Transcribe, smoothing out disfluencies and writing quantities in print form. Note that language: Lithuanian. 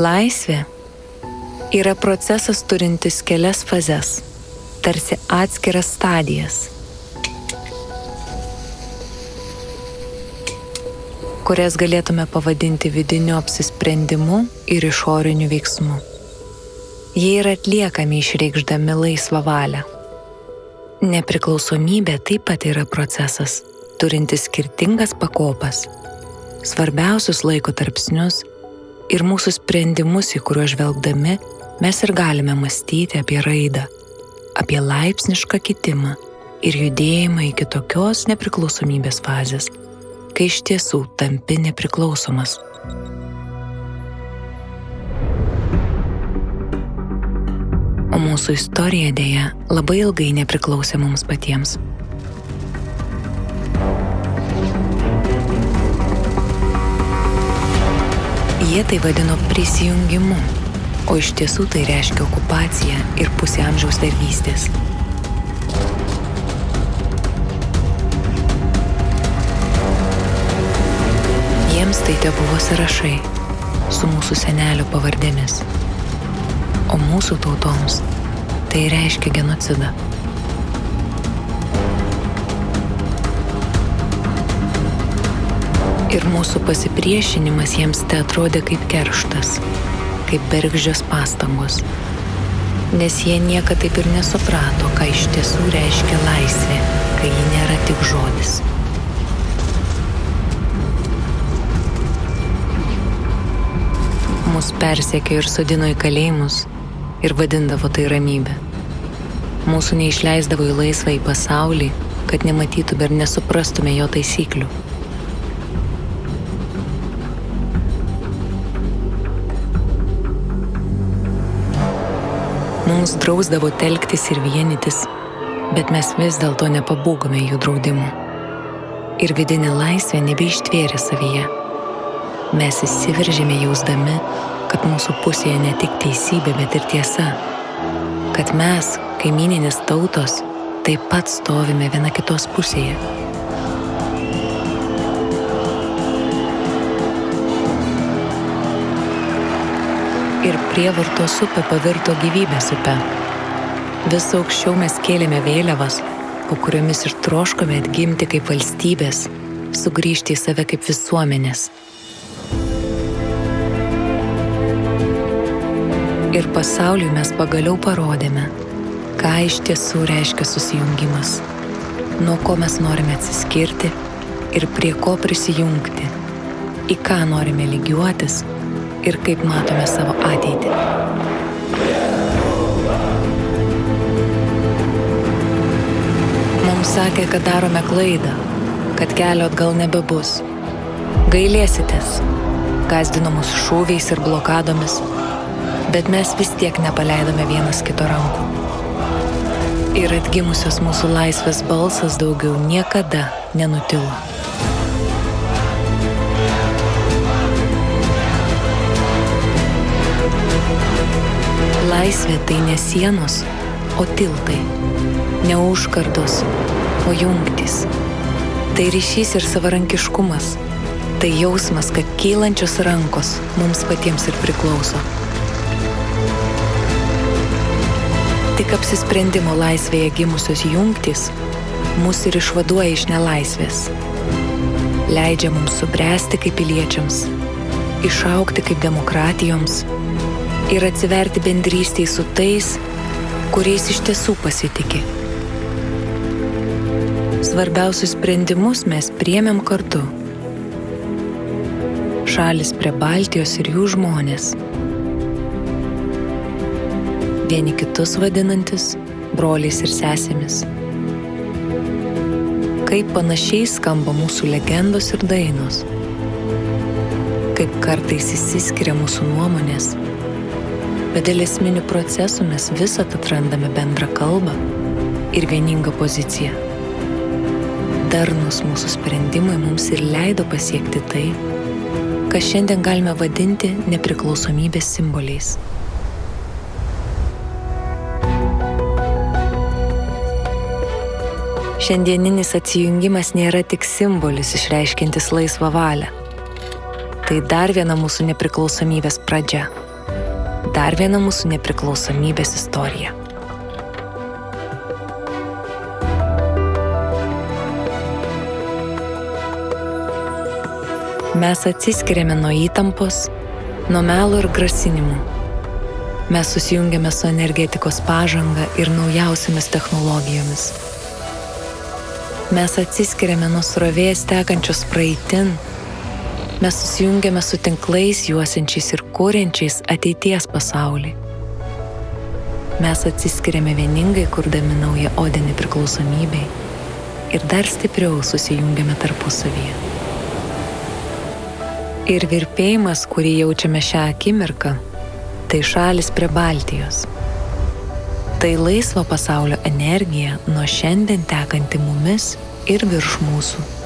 Laisvė yra procesas turintis kelias fazes, tarsi atskiras stadijas, kurias galėtume pavadinti vidiniu apsisprendimu ir išoriniu veiksmu. Jie yra atliekami išreikšdami laisvą valią. Nepriklausomybė taip pat yra procesas, turintis skirtingas pakopas, svarbiausius laiko tarpsnius ir mūsų sprendimus, į kuriuos žvelgdami mes ir galime mąstyti apie raidą, apie laipsnišką kitimą ir judėjimą iki tokios nepriklausomybės fazės, kai iš tiesų tampi nepriklausomas. O mūsų istorija dėja labai ilgai nepriklausė mums patiems. Jie tai vadino prisijungimu, o iš tiesų tai reiškia okupaciją ir pusę amžiaus vergystės. Jiems tai tebuvo sąrašai su mūsų senelių pavardėmis, o mūsų tautoms tai reiškia genocidą. Ir mūsų pasipriešinimas jiems te atrodė kaip kerštas, kaip bergždžios pastangos, nes jie niekad taip ir nesuprato, ką iš tiesų reiškia laisvė, kai ji nėra tik žodis. Mus persekė ir sodino į kalėjimus ir vadindavo tai ramybė. Mūsų neišleisdavo į laisvą į pasaulį, kad nematytume ir nesuprastume jo taisyklių. Mums drausdavo telktis ir vienytis, bet mes vis dėlto nepabūgome jų draudimų. Ir vidinė laisvė nebeištvėrė savyje. Mes įsiveržėme jausdami, kad mūsų pusėje ne tik teisybė, bet ir tiesa. Kad mes, kaimyninės tautos, taip pat stovime viena kitos pusėje. Ir prievartos upė pavirto gyvybės upė. Vis aukščiau mes kėlėme vėliavas, po kuriomis ir troškome atgimti kaip valstybės, sugrįžti į save kaip visuomenės. Ir pasauliui mes pagaliau parodėme, ką iš tiesų reiškia susijungimas, nuo ko mes norime atsiskirti ir prie ko prisijungti, į ką norime lygiuotis ir kaip matome savo ateitį. Mums sakė, kad darome klaidą, kad kelio atgal nebebus. Gailėsitės, gąsdino mus šūviais ir blokadomis, bet mes vis tiek nepaleidome vienas kito rankų. Ir atgimusios mūsų laisvės balsas daugiau niekada nenutilo. Laisvė tai ne sienos, o tiltai, ne užkardos, o jungtys. Tai ryšys ir savarankiškumas, tai jausmas, kad kylančios rankos mums patiems ir priklauso. Tik apsisprendimo laisvėje gimusios jungtys mus ir išvaduoja iš nelaisvės. Leidžia mums subręsti kaip piliečiams, išaugti kaip demokratijoms ir atsiverti bendrystei su tais, kuriais iš tiesų pasitiki. Svarbiausius sprendimus mes priėmėm kartu. Šalis prie Baltijos ir jų žmonės. Vieni kitus vadinantis broliais ir sesėmis. Kaip panašiai skamba mūsų legendos ir dainos. Kaip kartais išsiskiria mūsų nuomonės. Bet dėl esminių procesų mes visad atrandame bendrą kalbą ir vieningą poziciją. Darnus mūsų sprendimai mums ir leido pasiekti tai, ką šiandien galime vadinti nepriklausomybės simboliais. Šiandieninis atsijungimas nėra tik simbolis išreiškiantis laisvą valią. Tai dar viena mūsų nepriklausomybės pradžia. Dar viena mūsų nepriklausomybės istorija. Mes atsiskiriame nuo įtampos, nuo melo ir grasinimų. Mes susijungiame su energetikos pažanga ir naujausiamis technologijomis. Mes atsiskiriame nuo srovės tekančios praeitin. Mes susijungiame su tinklais juosiančiais ir kuriančiais ateities pasaulį. Mes atsiskiriame vieningai, kurdami naują odinį priklausomybei ir dar stipriau susijungiame tarpusavyje. Ir virpėjimas, kurį jaučiame šią akimirką, tai šalis prie Baltijos. Tai laisvo pasaulio energija nuo šiandien tekanti mumis ir virš mūsų.